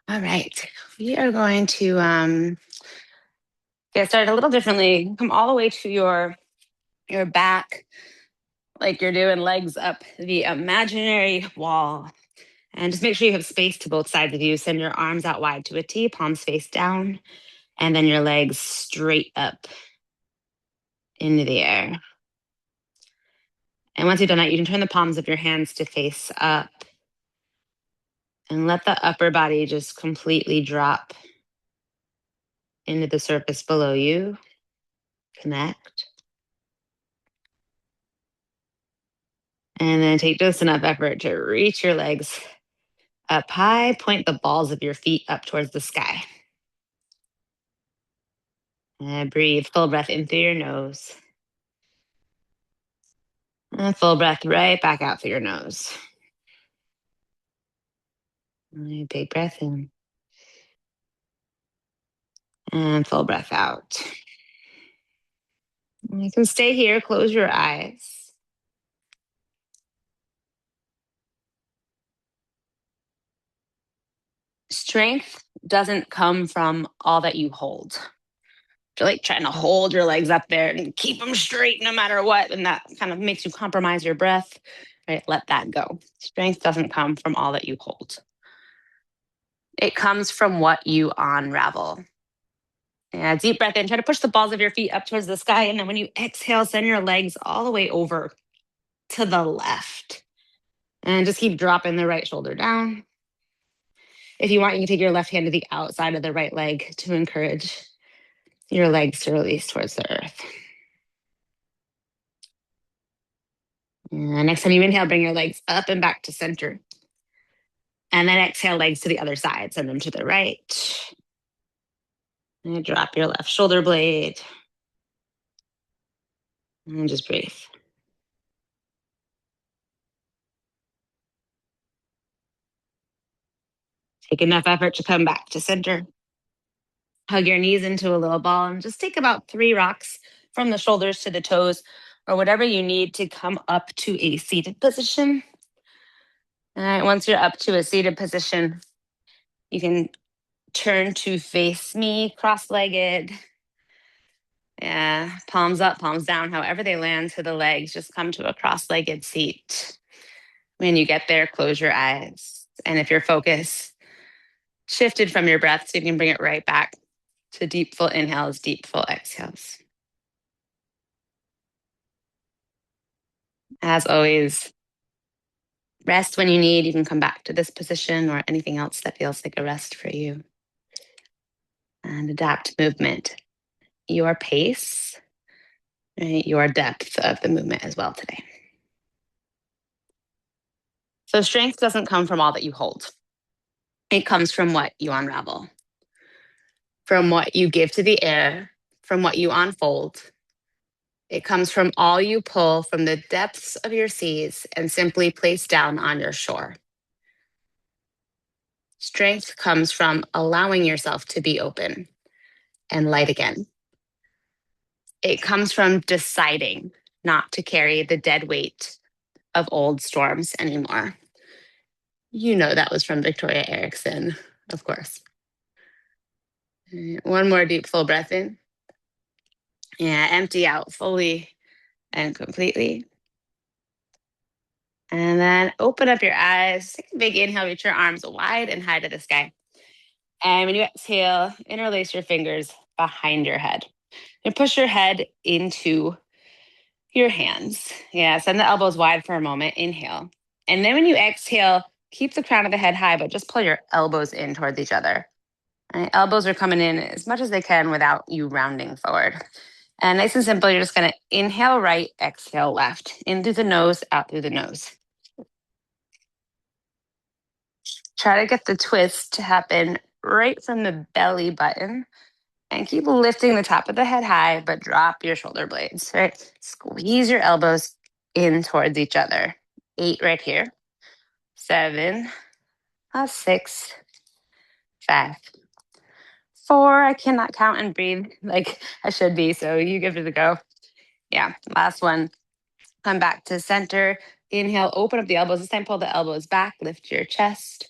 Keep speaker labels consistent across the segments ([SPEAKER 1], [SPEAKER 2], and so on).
[SPEAKER 1] All right. We are going to get started a little differently. Come all the way to your back, like you're doing legs up the imaginary wall. And just make sure you have space to both sides of you. Send your arms out wide to a T, palms face down, and then your legs straight up into the air. And once you've done that, you can turn the palms of your hands to face up and let the upper body just completely drop into the surface below you. Connect. And then take just enough effort to reach your legs up high. Point the balls of your feet up towards the sky. And breathe full breath in through your nose. And full breath right back out through your nose. And big breath in. And full breath out. And you can stay here, close your eyes. Strength doesn't come from all that you hold. If you're like trying to hold your legs up there and keep them straight no matter what, and that kind of makes you compromise your breath, right? Let that go. Strength doesn't come from all that you hold. It comes from what you unravel. Yeah, deep breath in. Try to push the balls of your feet up towards the sky. And then when you exhale, send your legs all the way over to the left. And just keep dropping the right shoulder down. If you want, you can take your left hand to the outside of the right leg to encourage your legs to release towards the earth. And next time you inhale, bring your legs up and back to center. And then exhale, legs to the other side. Send them to the right. And drop your left shoulder blade. And just breathe. Take enough effort to come back to center. Hug your knees into a little ball and just take about 3 rocks from the shoulders to the toes or whatever you need to come up to a seated position. All right, once you're up to a seated position, you can turn to face me cross-legged. Yeah, palms up, palms down, however they land to the legs, just come to a cross-legged seat. When you get there, close your eyes. And if your focus shifted from your breath, so you can bring it right back to deep full inhales, deep full exhales. As always, rest when you need. You can come back to this position or anything else that feels like a rest for you. And adapt movement, your pace, right? Your depth of the movement as well today. So strength doesn't come from all that you hold. It comes from what you unravel, from what you give to the air, from what you unfold. It comes from all you pull from the depths of your seas and simply place down on your shore. Strength comes from allowing yourself to be open and light again. It comes from deciding not to carry the dead weight of old storms anymore. You know that was from Victoria Erickson, of course. One more deep, full breath in. Yeah, empty out fully and completely. And then open up your eyes. Take a big inhale, reach your arms wide and high to the sky. And when you exhale, interlace your fingers behind your head. And push your head into your hands. Yeah, send the elbows wide for a moment. Inhale. And then when you exhale, keep the crown of the head high, but just pull your elbows in towards each other. And elbows are coming in as much as they can without you rounding forward. And nice and simple, you're just going to inhale right, exhale left. In through the nose, out through the nose. Try to get the twist to happen right from the belly button. And keep lifting the top of the head high, but drop your shoulder blades, right? Squeeze your elbows in towards each other. 8 right here. 7, 6, 5, 4. I cannot count and breathe like I should be, so you give it a go. Yeah, last one. Come back to center. Inhale, open up the elbows. This time, pull the elbows back, lift your chest.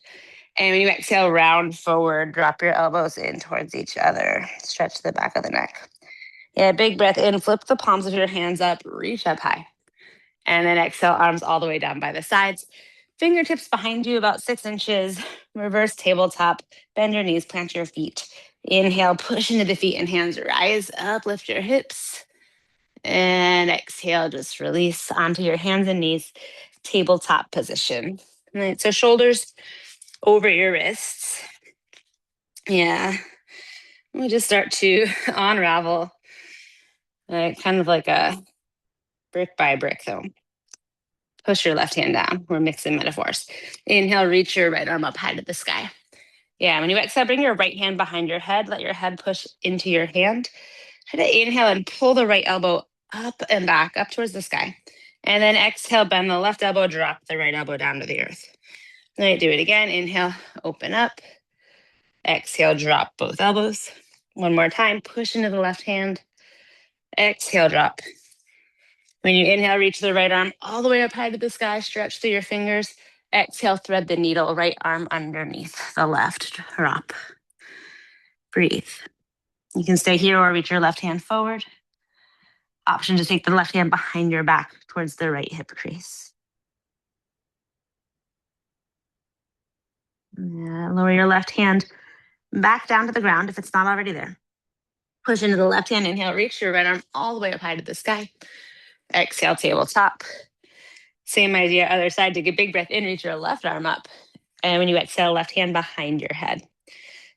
[SPEAKER 1] And when you exhale, round forward, drop your elbows in towards each other. Stretch the back of the neck. Yeah, big breath in, flip the palms of your hands up, reach up high. And then exhale, arms all the way down by the sides. Fingertips behind you about 6 inches. Reverse tabletop. Bend your knees, plant your feet. Inhale, push into the feet and hands rise up, lift your hips. And exhale, just release onto your hands and knees, tabletop position. All right, so shoulders over your wrists. Yeah. We just start to unravel, kind of like a brick by brick, though. Push your left hand down. We're mixing metaphors. Inhale, reach your right arm up high to the sky. Yeah, when you exhale, bring your right hand behind your head. Let your head push into your hand. Try to inhale and pull the right elbow up and back, up towards the sky. And then exhale, bend the left elbow, drop the right elbow down to the earth. All right, do it again. Inhale, open up. Exhale, drop both elbows. One more time, push into the left hand. Exhale, drop. When you inhale, reach the right arm all the way up high to the sky, stretch through your fingers. Exhale, thread the needle, right arm underneath the left, drop. Breathe. You can stay here or reach your left hand forward. Option to take the left hand behind your back towards the right hip crease. Yeah, lower your left hand back down to the ground if it's not already there. Push into the left hand, inhale, reach your right arm all the way up high to the sky. Exhale, tabletop. Same idea, other side. Take a big breath in, reach your left arm up. And when you exhale, left hand behind your head.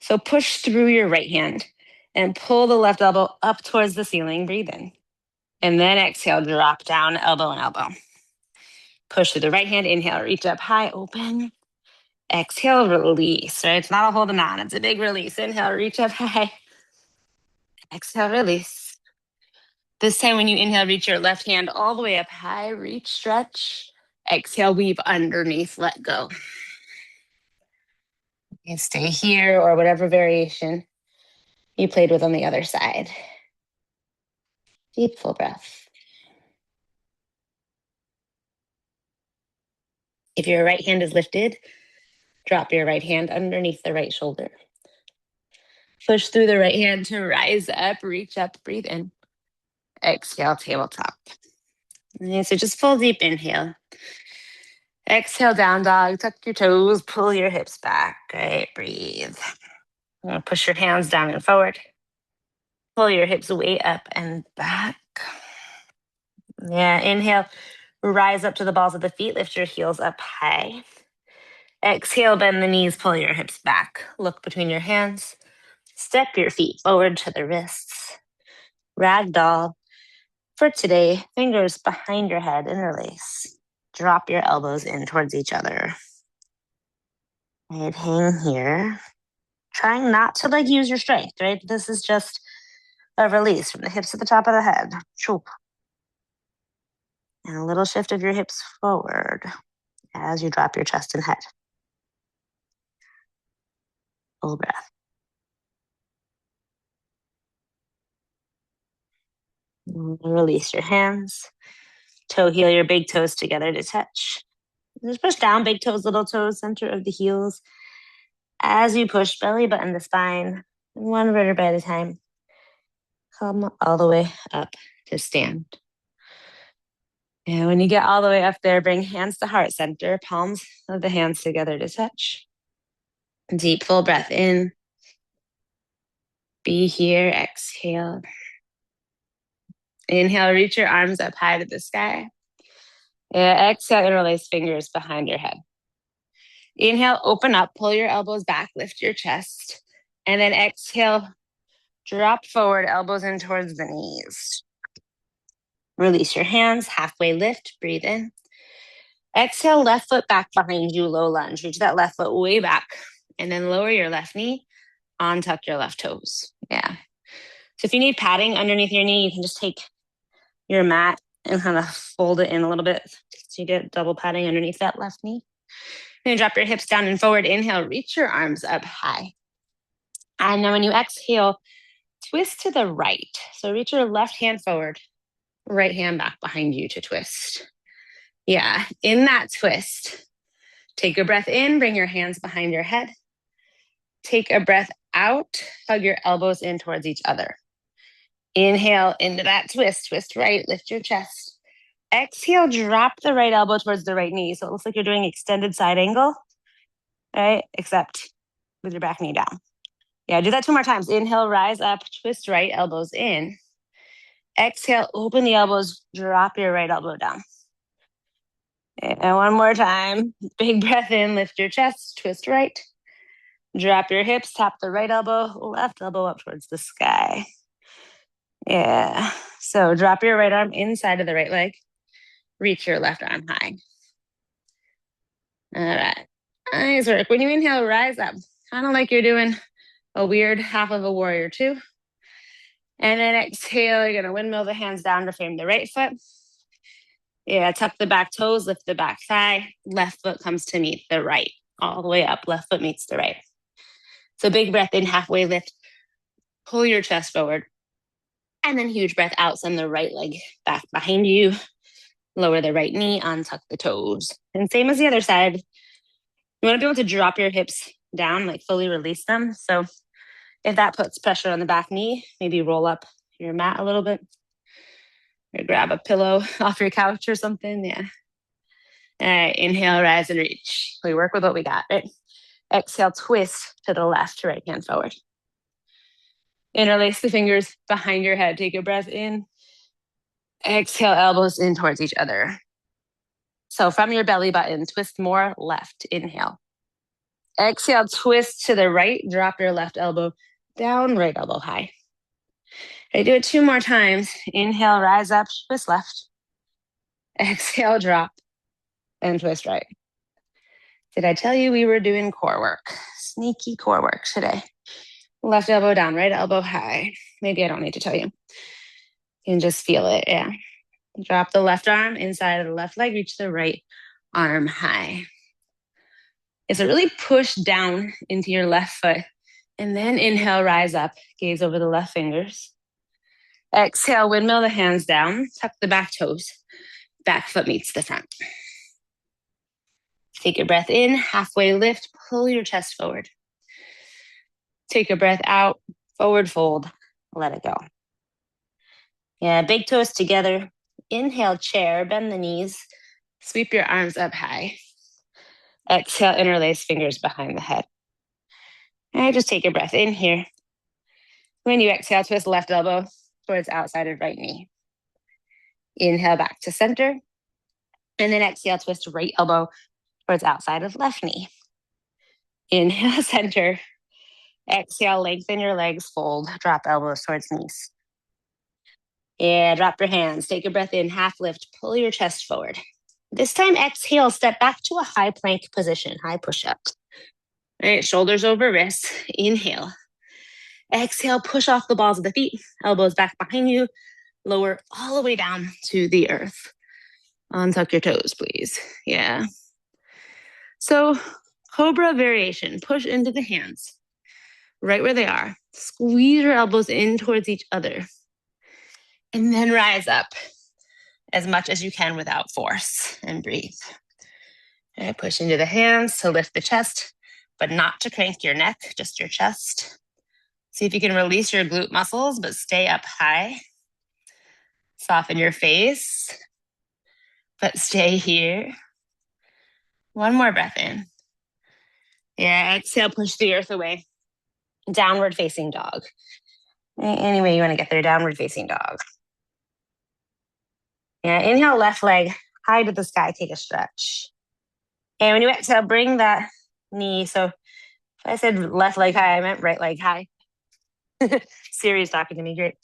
[SPEAKER 1] So push through your right hand and pull the left elbow up towards the ceiling. Breathe in. And then exhale, drop down, elbow and elbow. Push through the right hand, inhale, reach up high, open. Exhale, release, right? It's not a holding on, it's a big release. Inhale, reach up high. Exhale, release. This time when you inhale, reach your left hand all the way up high, reach, stretch. Exhale, weave underneath, let go. You can stay here or whatever variation you played with on the other side. Deep, full breath. If your right hand is lifted, drop your right hand underneath the right shoulder. Push through the right hand to rise up, reach up, breathe in. Exhale, tabletop. And so just full deep inhale. Exhale, down dog, tuck your toes, pull your hips back. Great, breathe. Push your hands down and forward. Pull your hips way up and back. Yeah, inhale, rise up to the balls of the feet, lift your heels up high. Exhale, bend the knees, pull your hips back. Look between your hands. Step your feet forward to the wrists. Ragdoll. For today, fingers behind your head, interlace. Drop your elbows in towards each other. Right, hang here. Trying not to use your strength, right? This is just a release from the hips to the top of the head. And a little shift of your hips forward as you drop your chest and head. Full breath. Release your hands. Toe heel your big toes together to touch. Just push down, big toes, little toes, center of the heels. As you push, belly button the spine, one vertebra at a time. Come all the way up to stand. And when you get all the way up there, bring hands to heart center, palms of the hands together to touch. Deep, full breath in. Be here, exhale. Inhale, reach your arms up high to the sky. Yeah, exhale, interlace fingers behind your head. Inhale, open up, pull your elbows back, lift your chest. And then exhale, drop forward, elbows in towards the knees. Release your hands, halfway lift, breathe in. Exhale, left foot back behind you, low lunge. Reach that left foot way back. And then lower your left knee, untuck your left toes. Yeah. So if you need padding underneath your knee, you can just take your mat and kind of fold it in a little bit so you get double padding underneath that left knee. Then drop your hips down and forward. Inhale, reach your arms up high. And then when you exhale, twist to the right. So reach your left hand forward, right hand back behind you to twist. Yeah, in that twist, Take a breath in, bring your hands behind your head. Take a breath out, hug your elbows in towards each other. Inhale into that twist, twist right, lift your chest. Exhale, drop the right elbow towards the right knee. So it looks like you're doing extended side angle, right? Except with your back knee down. Yeah, do that 2 more times. Inhale, rise up, twist right, elbows in. Exhale, open the elbows, drop your right elbow down. And one more time. Big breath in, lift your chest, twist right. Drop your hips, tap the right elbow, left elbow up towards the sky. Yeah. So drop your right arm inside of the right leg. Reach your left arm high. All right. Nice work. When you inhale, rise up. Kind of like you're doing a weird half of a warrior two. And then exhale, you're going to windmill the hands down to frame the right foot. Yeah, tuck the back toes, lift the back thigh. Left foot comes to meet the right. All the way up, left foot meets the right. So big breath in, halfway lift. Pull your chest forward. And then huge breath out, send the right leg back behind you. Lower the right knee, untuck the toes. And same as the other side. You want to be able to drop your hips down, like fully release them. So if that puts pressure on the back knee, maybe roll up your mat a little bit. Or grab a pillow off your couch or something. Yeah. All right, inhale, rise and reach. We work with what we got, right? Exhale, twist to the left, right hand forward. Interlace the fingers behind your head. Take a breath in. Exhale, elbows in towards each other. So from your belly button, twist more left. Inhale. Exhale, twist to the right. Drop your left elbow down, right elbow high. I do it 2 more times. Inhale, rise up, twist left. Exhale, drop, and twist right. Did I tell you we were doing core work? Sneaky core work today. Left elbow down, right elbow high. Maybe I don't need to tell you. You can just feel it, yeah. Drop the left arm inside of the left leg, reach the right arm high. So really push down into your left foot. And then inhale, rise up, gaze over the left fingers. Exhale, windmill the hands down, tuck the back toes. Back foot meets the front. Take a breath in, halfway lift, pull your chest forward. Take a breath out, forward fold, let it go. Yeah, big toes together. Inhale, chair, bend the knees, sweep your arms up high. Exhale, interlace fingers behind the head. And just take a breath in here. When you exhale, twist left elbow towards outside of right knee. Inhale back to center. And then exhale, twist right elbow towards outside of left knee. Inhale, center. Exhale, lengthen your legs, fold, drop elbows towards knees. Yeah, drop your hands. Take a breath in, half lift, pull your chest forward. This time, exhale, step back to a high plank position, high push-up. All right, shoulders over wrists. Inhale. Exhale, push off the balls of the feet, elbows back behind you, lower all the way down to the earth. Untuck your toes, please. Yeah. So, cobra variation, push into the hands, right where they are. Squeeze your elbows in towards each other. And then rise up as much as you can without force and breathe. All right, push into the hands to lift the chest, but not to crank your neck, just your chest. See if you can release your glute muscles, but stay up high. Soften your face, but stay here. One more breath in. Yeah, exhale, push the earth away. Downward facing dog. Any way you want to get there, downward facing dog. Yeah, inhale, left leg high to the sky, take a stretch. And when you exhale, bring that knee. So if I said left leg high, I meant right leg high. Siri's talking to me, great.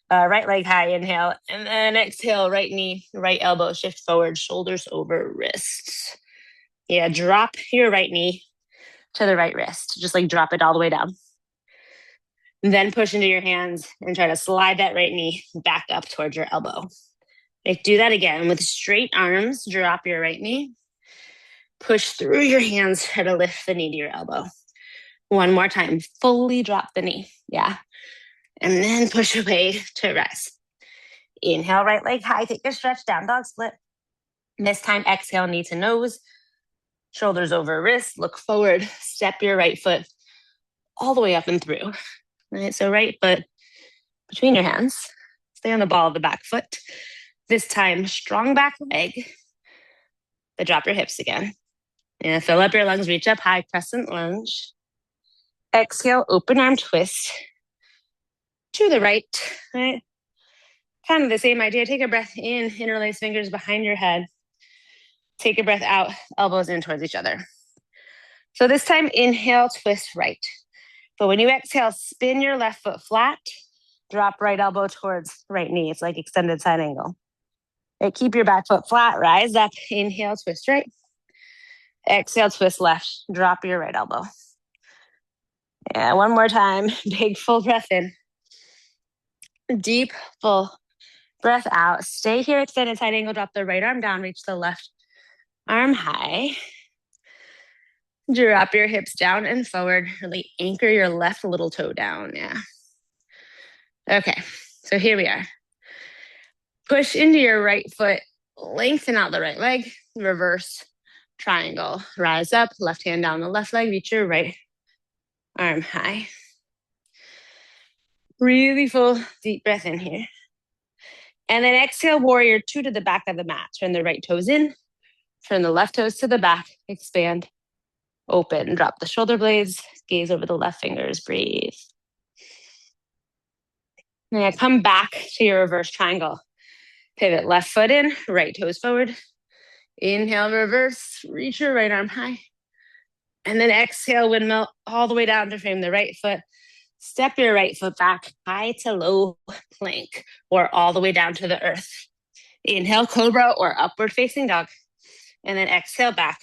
[SPEAKER 1] Right leg high, inhale. And then exhale, right knee, right elbow, shift forward, shoulders over wrists. Yeah, drop your right knee to the right wrist. Just like drop it all the way down. Then push into your hands and try to slide that right knee back up towards your elbow. Like do that again with straight arms. Drop your right knee. Push through your hands. Try to lift the knee to your elbow. One more time. Fully drop the knee. Yeah. And then push away to rest. Inhale, right leg high. Take a stretch, down dog split. This time, exhale, knee to nose. Shoulders over wrists, look forward, step your right foot all the way up and through. All right, so right foot between your hands, stay on the ball of the back foot. This time, strong back leg, but drop your hips again. And fill up your lungs, reach up high, crescent lunge. Exhale, open arm twist to the right, right? Kind of the same idea. Take a breath in, interlace fingers behind your head. Take a breath out, elbows in towards each other. So this time, inhale, twist right. But when you exhale, spin your left foot flat, drop right elbow towards right knee. It's like extended side angle. Right, keep your back foot flat, rise up, inhale, twist right. Exhale, twist left, drop your right elbow. Yeah, one more time, big full breath in. Deep, full breath out. Stay here, extended side angle, drop the right arm down, reach the left arm high. Drop your hips down and forward. Really anchor your left little toe down. Yeah. Okay, so here we are. Push into your right foot, lengthen out the right leg, reverse triangle. Rise up, left hand down the left leg, reach your right arm high. Really full, deep breath in here. And then exhale, warrior two to the back of the mat. Turn the right toes in, turn the left toes to the back, expand, open, drop the shoulder blades, gaze over the left fingers, breathe. Now come back to your reverse triangle. Pivot left foot in, right toes forward. Inhale, reverse, reach your right arm high. And then exhale, windmill all the way down to frame the right foot. Step your right foot back, high to low plank, or all the way down to the earth. Inhale, cobra or upward facing dog. And then exhale back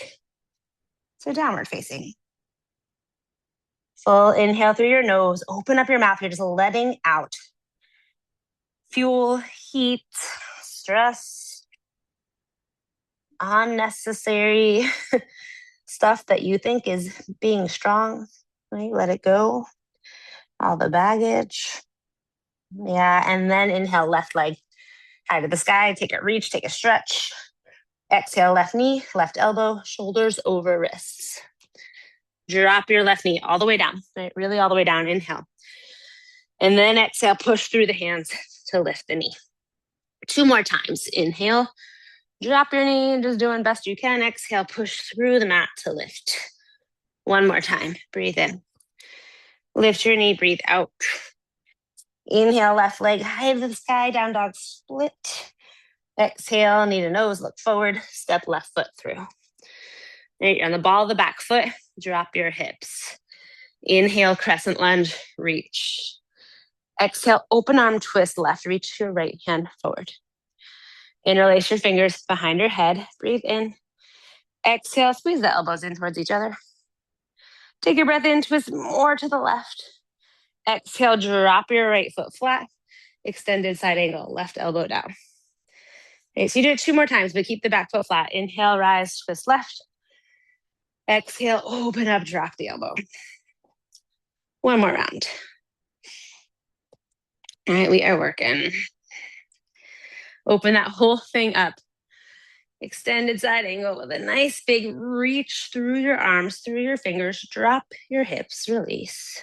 [SPEAKER 1] to downward facing. Full inhale through your nose. Open up your mouth. You're just letting out fuel, heat, stress, unnecessary stuff that you think is being strong. Right? Let it go. All the baggage. Yeah, and then inhale, left leg high to the sky. Take a reach, take a stretch. Exhale, left knee, left elbow, shoulders over wrists. Drop your left knee all the way down, right? Really all the way down. Inhale. And then exhale, push through the hands to lift the knee. 2 more times. Inhale, drop your knee, just doing best you can. Exhale, push through the mat to lift. 1 more time. Breathe in. Lift your knee, breathe out. Inhale, left leg high to the sky, down dog split. Exhale, knee to nose, look forward, step left foot through. Right, on the ball of the back foot, drop your hips. Inhale, crescent lunge, reach. Exhale, open arm twist left, reach your right hand forward. Interlace your fingers behind your head, breathe in. Exhale, squeeze the elbows in towards each other. Take your breath in, twist more to the left. Exhale, drop your right foot flat, extended side angle, left elbow down. Okay, so you do it 2 more times, but keep the back foot flat. Inhale, rise, twist left. Exhale, open up, drop the elbow. 1 more round. All right, we are working. Open that whole thing up. Extended side angle with a nice big reach through your arms, through your fingers. Drop your hips, release.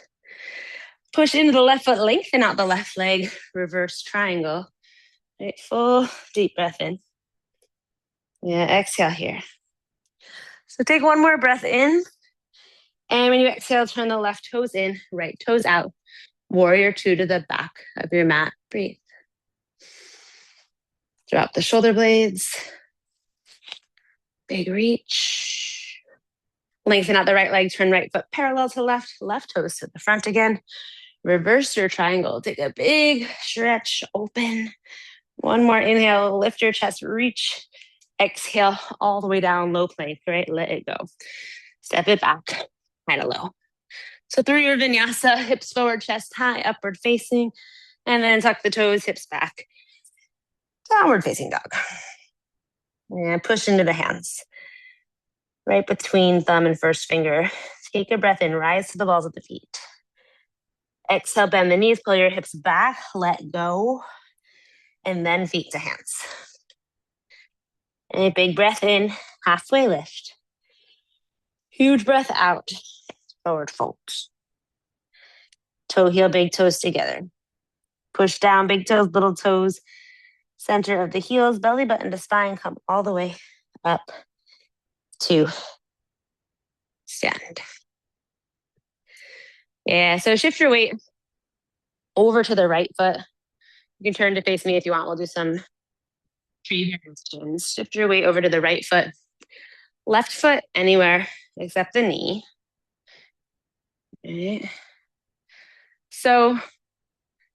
[SPEAKER 1] Push into the left foot, lengthen out the left leg, reverse triangle. Right, full deep breath in. Yeah, exhale here. So take 1 more breath in. And when you exhale, turn the left toes in, right toes out. Warrior two to the back of your mat. Breathe. Drop the shoulder blades. Big reach. Lengthen out the right leg, turn right foot parallel to left, left toes to the front again. Reverse your triangle. Take a big stretch, open. 1 more inhale, lift your chest, reach. Exhale all the way down, low plank, right? Let it go. Step it back, high to low. So through your vinyasa, hips forward, chest high, upward facing, and then tuck the toes, hips back. Downward facing dog. And push into the hands. Right between thumb and first finger. Take a breath in, rise to the balls of the feet. Exhale, bend the knees, pull your hips back, let go, and then feet to hands. And a big breath in, halfway lift. Huge breath out. Forward fold. Toe heel, big toes together. Push down, big toes, little toes. Center of the heels, belly button to spine. Come all the way up to stand. Yeah, so shift your weight over to the right foot. You can turn to face me if you want. We'll do some tree variations. Shift your weight over to the right foot. Left foot anywhere except the knee. Right. So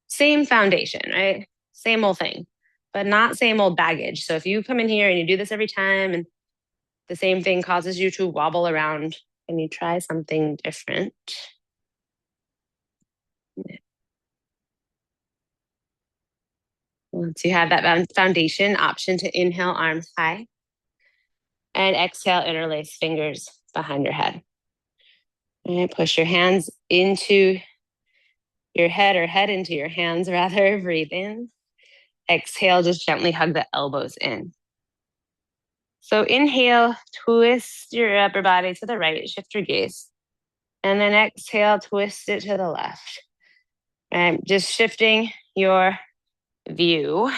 [SPEAKER 1] same foundation, right? Same old thing, but not same old baggage. So if you come in here and you do this every time and the same thing causes you to wobble around, and you try something different. Once you have that foundation, option to inhale, arms high, and exhale, interlace fingers behind your head. And push your hands into your head, or head into your hands rather. Breathe in. Exhale, just gently hug the elbows in. So inhale, twist your upper body to the right, shift your gaze. And then exhale, twist it to the left. And just shifting your view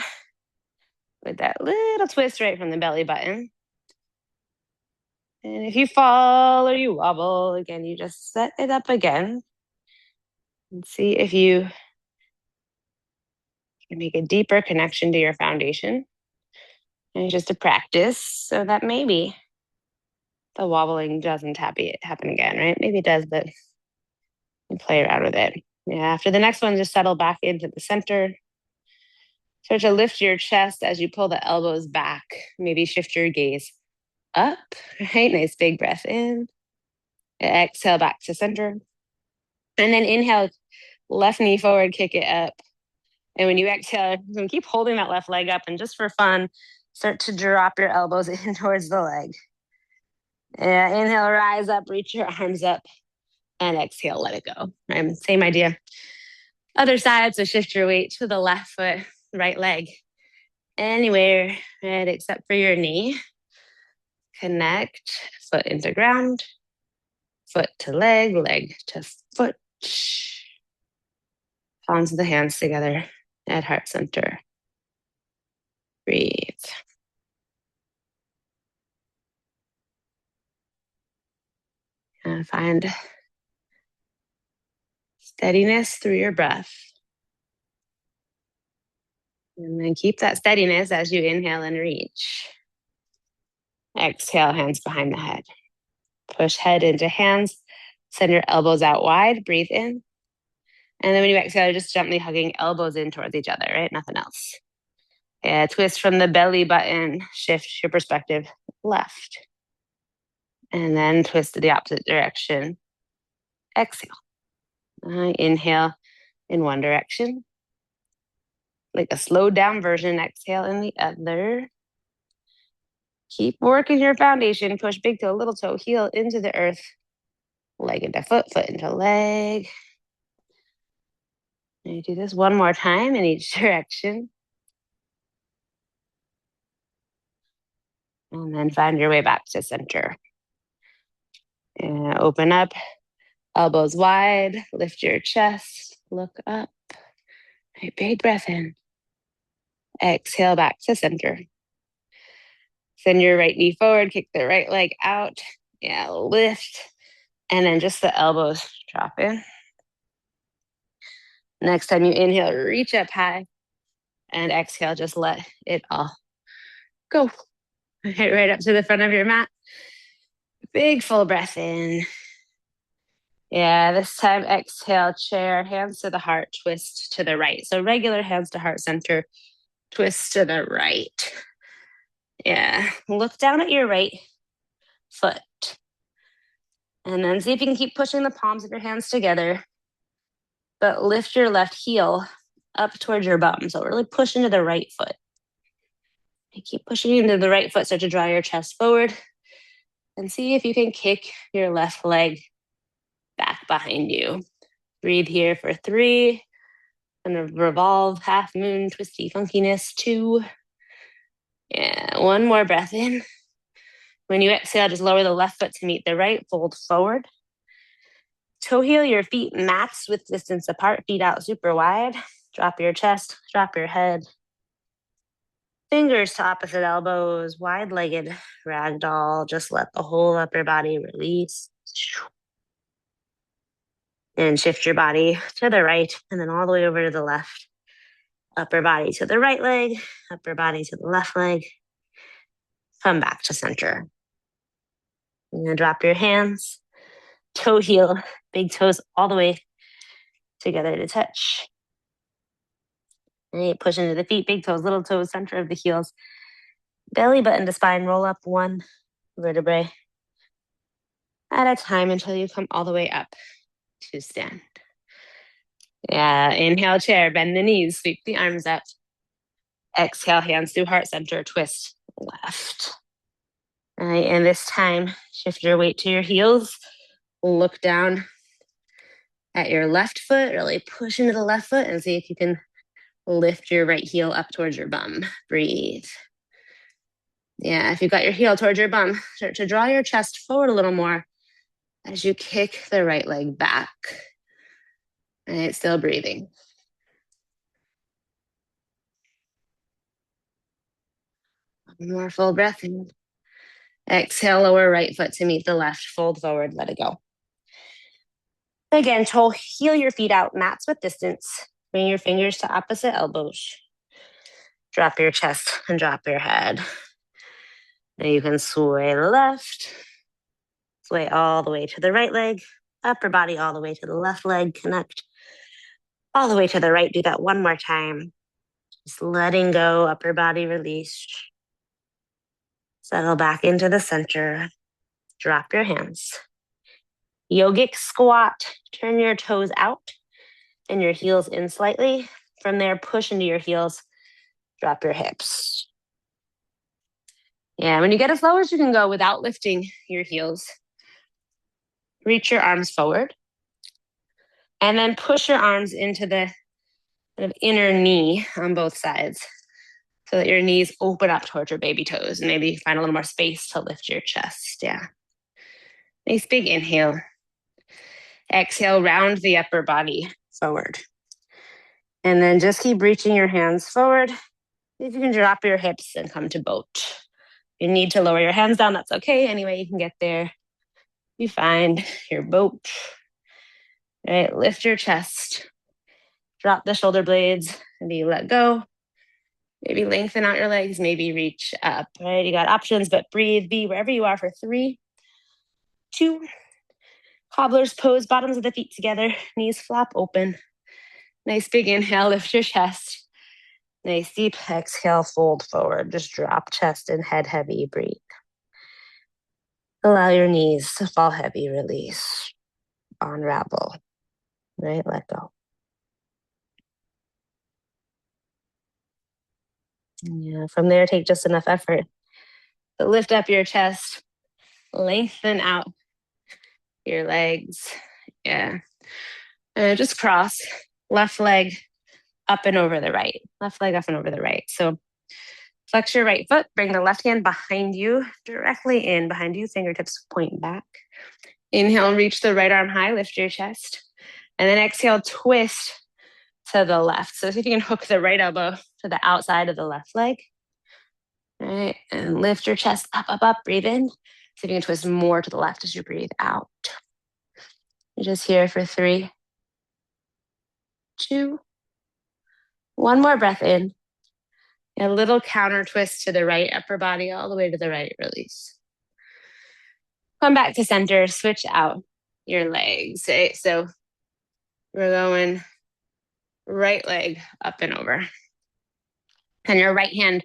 [SPEAKER 1] with that little twist right from the belly button. And if you fall or you wobble, again, you just set it up again and see if you can make a deeper connection to your foundation. And it's just a practice so that maybe the wobbling doesn't happen again, right? Maybe it does, but you play around with it. Yeah, after the next one, just settle back into the center. Start to lift your chest as you pull the elbows back. Maybe shift your gaze up, right? Nice big breath in. Exhale back to center. And then inhale, left knee forward, kick it up. And when you exhale, you can keep holding that left leg up. And just for fun, start to drop your elbows in towards the leg. Inhale, rise up, reach your arms up. And exhale, let it go. Right? Same idea. Other side, so shift your weight to the left foot, right leg. Anywhere, right, except for your knee. Connect, foot into ground, foot to leg, leg to foot. Palms of the hands together at heart center. Breathe. And find steadiness through your breath. And then keep that steadiness as you inhale and reach. Exhale, hands behind the head. Push head into hands. Send your elbows out wide. Breathe in. And then when you exhale, just gently hugging elbows in towards each other, right? Nothing else. Yeah, twist from the belly button. Shift your perspective left. And then twist to the opposite direction. Exhale. Inhale in one direction. Like a slowed down version. Exhale in the other. Keep working your foundation. Push big toe, little toe, heel into the earth. Leg into foot, foot into leg. And you do this one more time in each direction. And then find your way back to center. And open up, elbows wide, lift your chest, look up. Right, big breath in. Exhale back to center. Send your right knee forward, kick the right leg out. Yeah, lift. And then just the elbows drop in. Next time you inhale, reach up high. And exhale, just let it all go. Right up to the front of your mat. Big full breath in. Yeah, this time exhale, chair, hands to the heart, twist to the right. So regular hands to heart center, twist to the right. Yeah, look down at your right foot. And then see if you can keep pushing the palms of your hands together, but lift your left heel up towards your bum. So really push into the right foot. And keep pushing into the right foot, start to draw your chest forward. And see if you can kick your left leg back behind you. Breathe here for 3. And revolve, half moon, twisty funkiness, 2. Yeah, one more breath in. When you exhale, just lower the left foot to meet the right, fold forward. Toe heel your feet mats with distance apart, feet out super wide. Drop your chest, drop your head. Fingers to opposite elbows, wide-legged ragdoll. Just let the whole upper body release. And shift your body to the right and then all the way over to the left. Upper body to the right leg, upper body to the left leg. Come back to center. And then drop your hands, toe heel, big toes all the way together to touch. And you push into the feet, big toes, little toes, center of the heels. Belly button to spine, roll up one vertebrae at a time until you come all the way up to stand. Yeah, inhale, chair, bend the knees, sweep the arms up. Exhale, hands through heart center, twist left. All right, and this time, shift your weight to your heels. Look down at your left foot, really push into the left foot and see if you can lift your right heel up towards your bum. Breathe. Yeah, if you've got your heel towards your bum, start to draw your chest forward a little more as you kick the right leg back. All right, still breathing. One more full breath in. Exhale, lower right foot to meet the left. Fold forward, let it go. Again, toe heel your feet out, mats with distance. Bring your fingers to opposite elbows. Drop your chest and drop your head. Now you can sway left, sway all the way to the right leg, upper body all the way to the left leg, connect all the way to the right. Do that one more time. Just letting go, upper body release. Settle back into the center. Drop your hands. Yogic squat. Turn your toes out and your heels in slightly. From there, push into your heels. Drop your hips. Yeah, when you get as low as you can go without lifting your heels, reach your arms forward. And then push your arms into the kind of inner knee on both sides so that your knees open up towards your baby toes and maybe find a little more space to lift your chest. Yeah. Nice big inhale. Exhale, round the upper body forward. And then just keep reaching your hands forward. If you can drop your hips and come to boat. If you need to lower your hands down, that's okay. Anyway, you can get there. You find your boat. All right, lift your chest. Drop the shoulder blades. Maybe let go. Maybe lengthen out your legs. Maybe reach up. Right, you got options, but breathe. Be wherever you are for 3, 2. Cobbler's pose, bottoms of the feet together. Knees flop open. Nice big inhale, lift your chest. Nice deep exhale, fold forward. Just drop chest and head heavy, breathe. Allow your knees to fall heavy, release. Unravel, right? Let go. Yeah, from there, take just enough effort to lift up your chest, lengthen out your legs. Yeah. Just cross left leg up and over the right. Left leg up and over the right. So flex your right foot, bring the left hand behind you, directly in behind you, fingertips point back. Inhale, reach the right arm high, lift your chest. And then exhale, twist to the left. So see if you can hook the right elbow to the outside of the left leg. All right, and lift your chest up, up, up, breathe in. See if you can twist more to the left as you breathe out. You're just here for 3, 2. One more breath in. A little counter twist to the right, upper body all the way to the right, release. Come back to center, switch out your legs. Okay? So we're going right leg up and over. And your right hand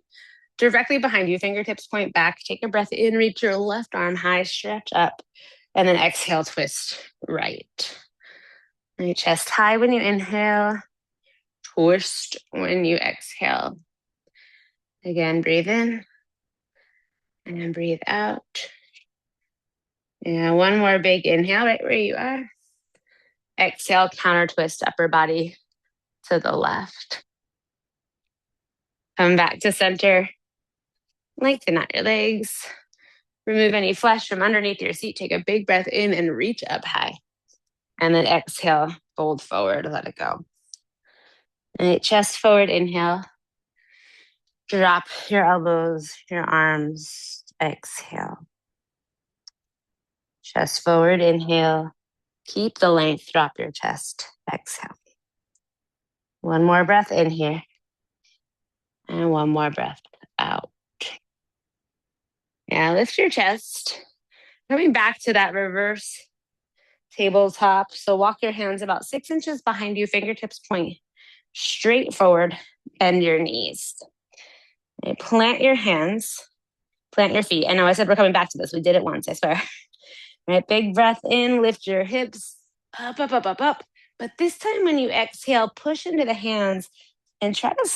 [SPEAKER 1] directly behind you, fingertips point back. Take a breath in, reach your left arm high, stretch up, and then exhale, twist right. And your chest high when you inhale, twist when you exhale. Again, breathe in and then breathe out. And one more big inhale right where you are. Exhale, counter twist, upper body to the left. Come back to center. Lengthen out your legs. Remove any flesh from underneath your seat. Take a big breath in and reach up high. And then exhale, fold forward, let it go. And chest forward, inhale. Drop your elbows, your arms, exhale. Chest forward, inhale. Keep the length, drop your chest, exhale. One more breath in here. And one more breath out. Yeah, lift your chest. Coming back to that reverse tabletop. So walk your hands about 6 inches behind you, fingertips point straight forward, bend your knees. Okay, plant your hands, plant your feet. I know I said we're coming back to this. We did it once, I swear. All right, big breath in, lift your hips up, up, up, up, up. But this time when you exhale, push into the hands and try to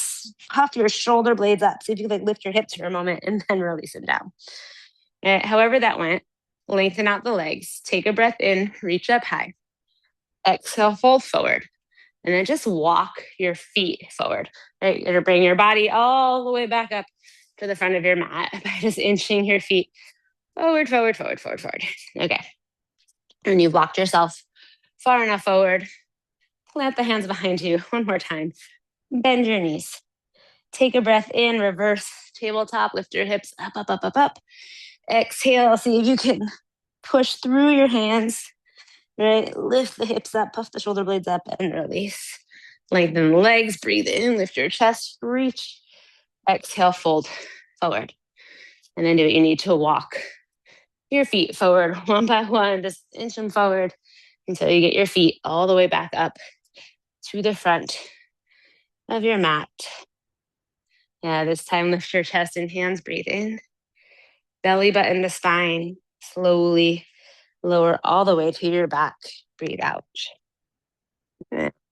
[SPEAKER 1] puff your shoulder blades up. See if you can lift your hips for a moment and then release them down. All right, however that went, lengthen out the legs. Take a breath in, reach up high. Exhale, fold forward. And then just walk your feet forward. Right? You're gonna bring your body all the way back up to the front of your mat by just inching your feet forward, forward, forward, forward, forward. Okay. And you've walked yourself far enough forward. Plant the hands behind you one more time. Bend your knees. Take a breath in, reverse tabletop, lift your hips up, up, up, up, up. Exhale, see if you can push through your hands, right? Lift the hips up, puff the shoulder blades up, and release. Lengthen the legs, breathe in, lift your chest, reach. Exhale, fold forward. And then do what you need to walk your feet forward one by one, just inch them forward until you get your feet all the way back up to the front of your mat. Yeah, this time lift your chest and hands, breathe in. Belly button to spine, slowly lower all the way to your back, breathe out.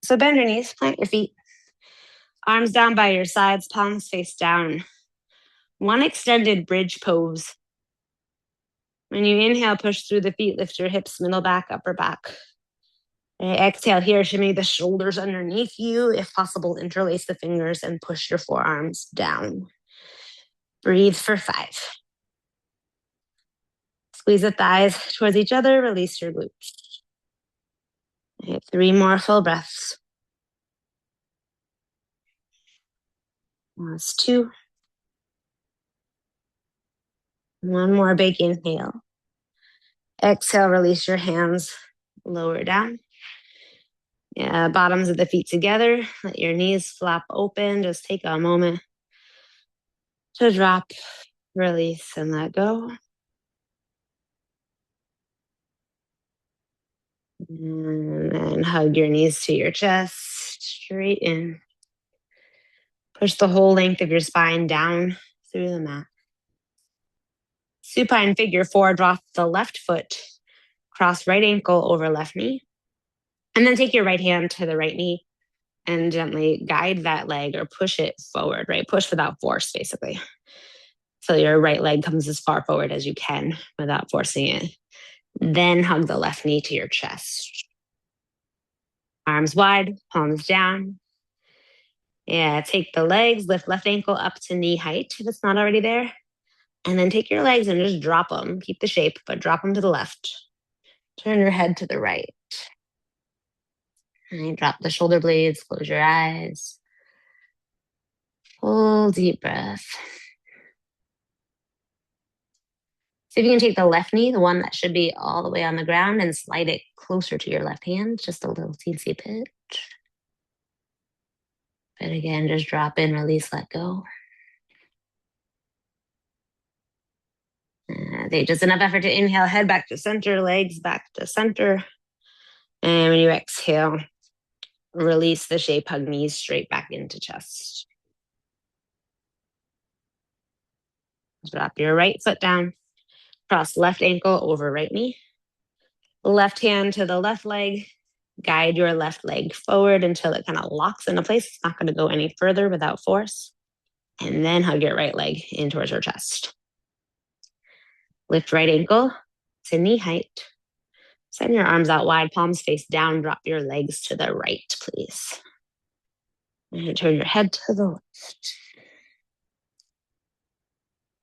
[SPEAKER 1] So bend your knees, plant your feet. Arms down by your sides, palms face down. One extended bridge pose. When you inhale, push through the feet, lift your hips, middle back, upper back. Exhale here, shimmy the shoulders underneath you. If possible, interlace the fingers and push your forearms down. Breathe for 5. Squeeze the thighs towards each other, release your glutes. 3 more full breaths. That's 2. One more big inhale. Exhale, release your hands, lower down. Yeah, bottoms of the feet together. Let your knees flap open. Just take a moment to drop, release, and let go. And then hug your knees to your chest, straighten. Push the whole length of your spine down through the mat. Supine figure 4, drop the left foot, cross right ankle over left knee. And then take your right hand to the right knee and gently guide that leg or push it forward, right? Push without force, basically. So your right leg comes as far forward as you can without forcing it. Then hug the left knee to your chest. Arms wide, palms down. Yeah, take the legs, lift left ankle up to knee height if it's not already there. And then take your legs and just drop them. Keep the shape, but drop them to the left. Turn your head to the right. And drop the shoulder blades, close your eyes. Full deep breath. See if you can take the left knee, the one that should be all the way on the ground, and slide it closer to your left hand, just a little teensy bit. But again, just drop in, release, let go. Just enough effort to inhale, head back to center, legs back to center. And when you exhale, release the shape, hug knees straight back into chest. Drop your right foot down, cross left ankle over right knee. Left hand to the left leg. Guide your left leg forward until it kind of locks into place. It's not going to go any further without force. And then hug your right leg in towards your chest. Lift right ankle to knee height. Send your arms out wide, palms face down. Drop your legs to the right, please. And turn your head to the left.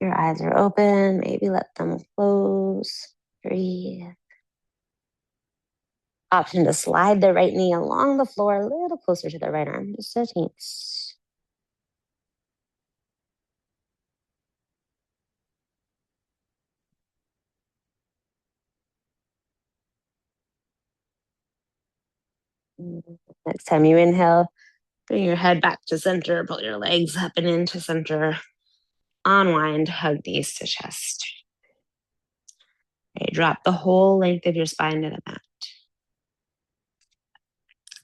[SPEAKER 1] Your eyes are open. Maybe let them close. Breathe. Option to slide the right knee along the floor a little closer to the right arm. Just a teens. Next time you inhale, bring your head back to center, pull your legs up and into center. Unwind, hug knees to chest. Okay, drop the whole length of your spine to the mat.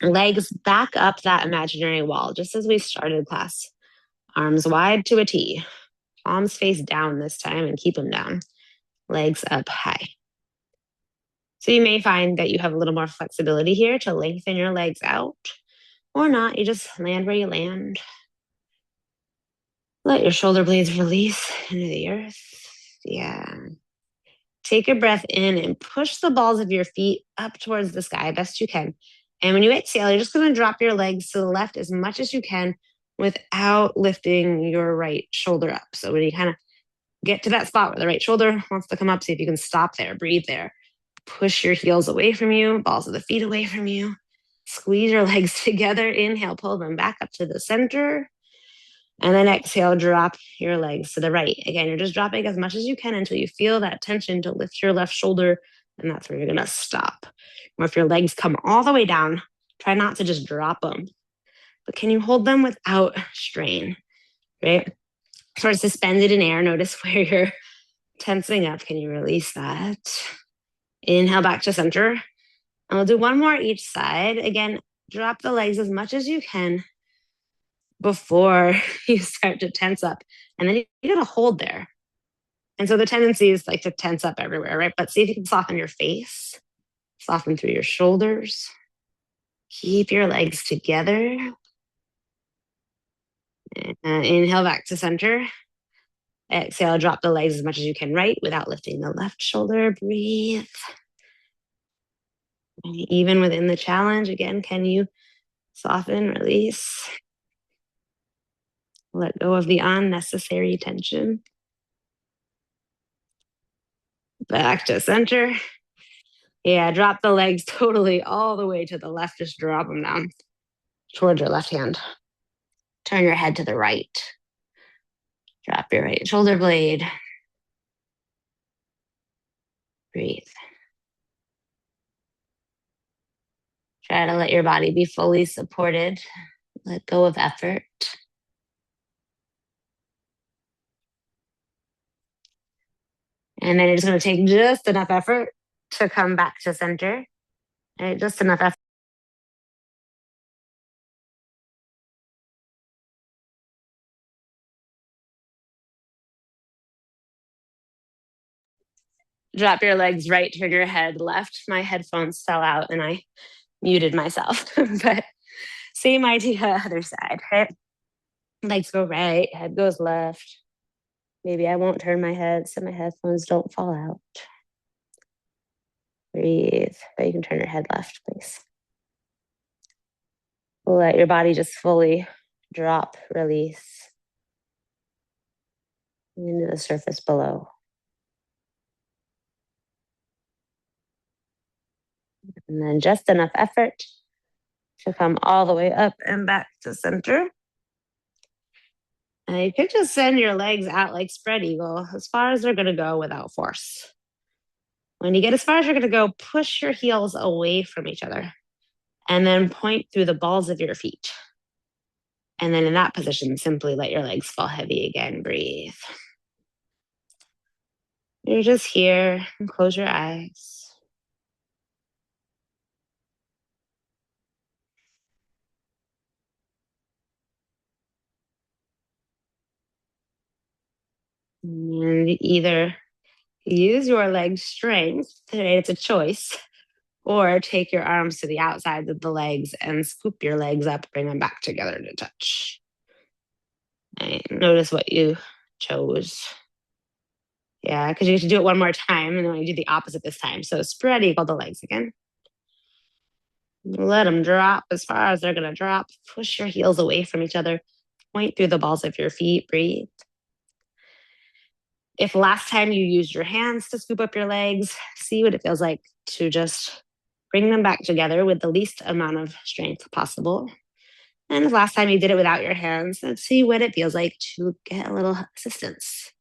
[SPEAKER 1] Legs back up that imaginary wall, just as we started class. Arms wide to a T. Palms face down this time and keep them down. Legs up high. So you may find that you have a little more flexibility here to lengthen your legs out or not. You just land where you land. Let your shoulder blades release into the earth. Yeah. Take a breath in and push the balls of your feet up towards the sky best you can. And when you exhale, you're just going to drop your legs to the left as much as you can without lifting your right shoulder up. So when you kind of get to that spot where the right shoulder wants to come up, see if you can stop there, breathe there. Push your heels away from you, balls of the feet away from you. Squeeze your legs together. Inhale, pull them back up to the center. And then exhale, drop your legs to the right. Again, you're just dropping as much as you can until you feel that tension to lift your left shoulder. And that's where you're going to stop. Or if your legs come all the way down, try not to just drop them. But can you hold them without strain, right? Sort of suspended in air. Notice where you're tensing up. Can you release that? Inhale back to center. And we'll do one more each side. Again, drop the legs as much as you can before you start to tense up. And then you got to hold there. And so the tendency is like to tense up everywhere, right? But see if you can soften your face, soften through your shoulders. Keep your legs together. Inhale back to center. Exhale, drop the legs as much as you can right without lifting the left shoulder. Breathe. And even within the challenge, again, can you soften, release? Let go of the unnecessary tension. Back to center. Yeah, drop the legs totally all the way to the left. Just drop them down towards your left hand. Turn your head to the right. Drop your right shoulder blade. Breathe. Try to let your body be fully supported. Let go of effort. And then you're just going to take just enough effort to come back to center. Right? Just enough effort. Drop your legs right, turn your head left. My headphones fell out and I muted myself. But same idea, other side, right? Legs go right, head goes left. Maybe I won't turn my head so my headphones don't fall out. Breathe, but you can turn your head left, please. Let your body just fully drop, release into the surface below. And then just enough effort to come all the way up and back to center. And you could just send your legs out like spread eagle, as far as they're going to go without force. When you get as far as you're going to go, push your heels away from each other and then point through the balls of your feet. And then in that position, simply let your legs fall heavy again. Breathe. You're just here and close your eyes. And either use your leg strength, today it's a choice, or take your arms to the outside of the legs and scoop your legs up, bring them back together to touch. Right. Notice what you chose. Yeah, because you have to do it one more time, and then you do the opposite this time. So spread eagle the legs again. Let them drop as far as they're going to drop. Push your heels away from each other. Point through the balls of your feet. Breathe. If last time you used your hands to scoop up your legs, see what it feels like to just bring them back together with the least amount of strength possible. And if last time you did it without your hands, let's see what it feels like to get a little assistance.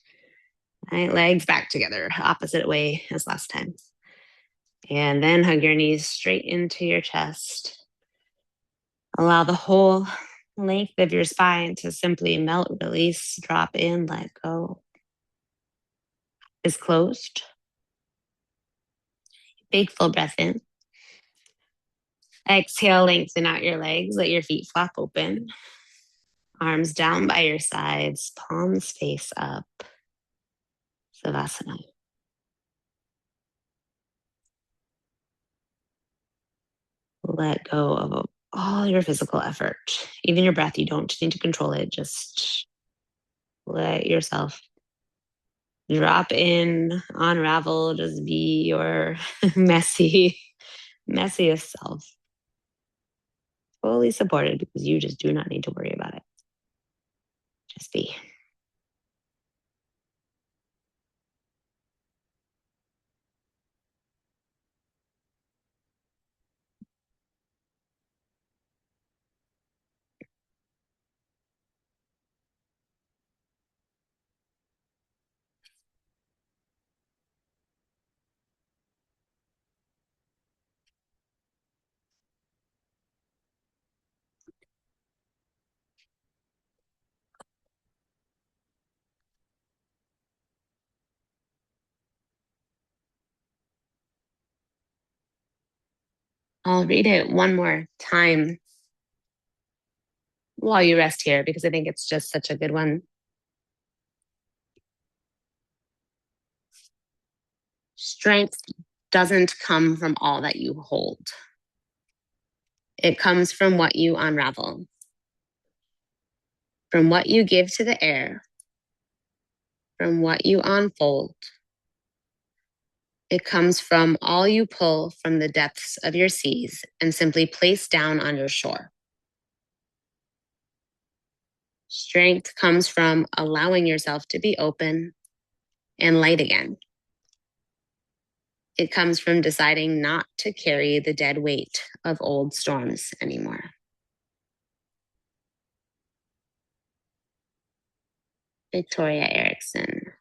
[SPEAKER 1] Right, legs back together, opposite way as last time. And then hug your knees straight into your chest. Allow the whole length of your spine to simply melt, release, drop in, let go. Is closed. Big full breath in. Exhale, lengthen out your legs. Let your feet flap open. Arms down by your sides, palms face up. Savasana. Let go of all your physical effort. Even your breath, you don't need to control it. Just let yourself drop in, unravel, just be your messiest self. Fully supported because you just do not need to worry about it. Just be. I'll read it one more time while you rest here because I think it's just such a good one. Strength doesn't come from all that you hold. It comes from what you unravel, from what you give to the air, from what you unfold. It comes from all you pull from the depths of your seas and simply place down on your shore. Strength comes from allowing yourself to be open and light again. It comes from deciding not to carry the dead weight of old storms anymore. Victoria Erickson.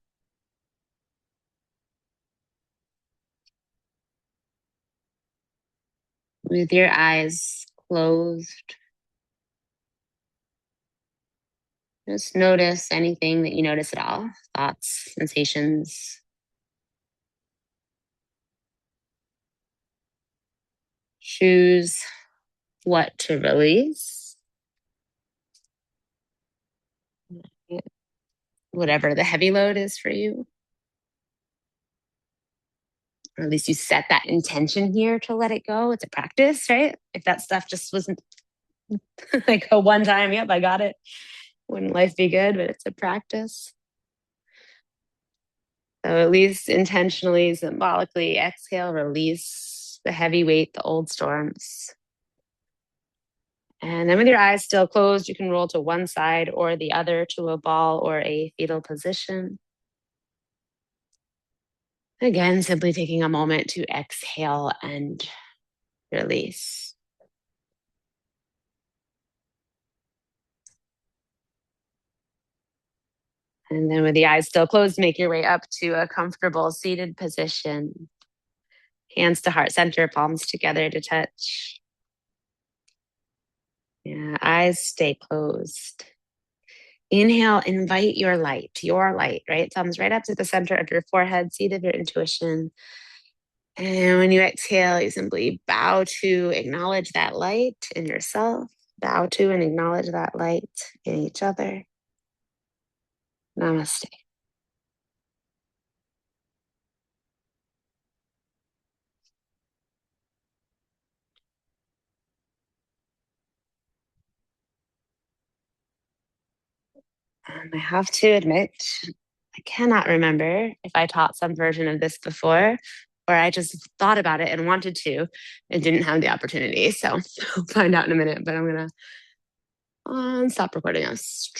[SPEAKER 1] With your eyes closed, just notice anything that you notice at all, thoughts, sensations. Choose what to release, whatever the heavy load is for you. Or at least you set that intention here to let it go. It's a practice, right? If that stuff just wasn't like a one time, yep, I got it, wouldn't life be good? But it's a practice. So at least intentionally, symbolically exhale, release the heavy weight, the old storms. And then with your eyes still closed, you can roll to one side or the other to a ball or a fetal position. Again, simply taking a moment to exhale and release. And then with the eyes still closed, make your way up to a comfortable seated position. Hands to heart center, palms together to touch. Yeah, eyes stay closed. Inhale, invite your light, right? Thumbs right up to the center of your forehead, seat of your intuition. And when you exhale, you simply bow to acknowledge that light in yourself, bow to and acknowledge that light in each other. Namaste. I have to admit, I cannot remember if I taught some version of this before or I just thought about it and wanted to and didn't have the opportunity. So I'll find out in a minute, but I'm going to stop recording us.